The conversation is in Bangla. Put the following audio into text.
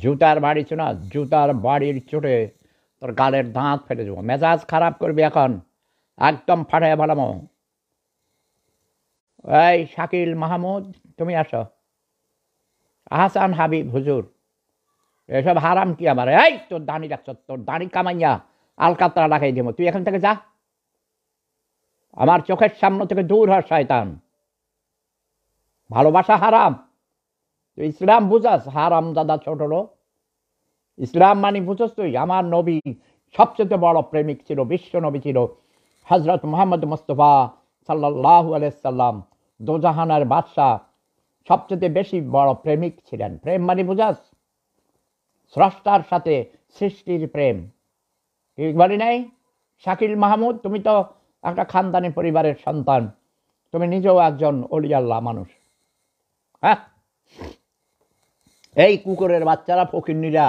জুতার বাড়ি শোনা, জুতার বাড়ির চোটে তোর গালের দাঁত ফেলে দেবো। মেজাজ খারাপ করবি এখন, একদম ফাটায় ভালামো। এই শাকিল মাহমুদ, তুমি আসো। আহসান হাবিব হুজুর, এসব হারাম কি আমার? এই তোর দাড়ি রাখছ, তোর দাড়ি কামাইয়া আলকাতরা লাগাই দেবো। তুই এখান থেকে যা, আমার চোখের সামনে থেকে দূর হ শয়তান। ভালোবাসা হারাম? তুই ইসলাম বুঝাস? হারাম দাদা ছোট লোক। ইসলাম মানে বুঝস তুই? আমার নবী সবচেয়ে বড় প্রেমিক ছিল, বিশ্ব নবী ছিল হজরত মোহাম্মদ মুস্তফা সাল্লাল্লাহু আলাইহি সাল্লাম, দোজাহানের বাদশাহ, সবচেয়ে বেশি বড় প্রেমিক ছিলেন। প্রেম মানে বুঝাস? স্রষ্টার সাথে সৃষ্টির প্রেম। কি বলি নাই? শাকিল মাহমুদ, তুমি তো একটা খানদানি পরিবারের সন্তান, তুমি নিজেও একজন অলি আল্লাহ মানুষ। হ্যাঁ, এই কুকুরের বাচ্চারা ফকিন্নিরা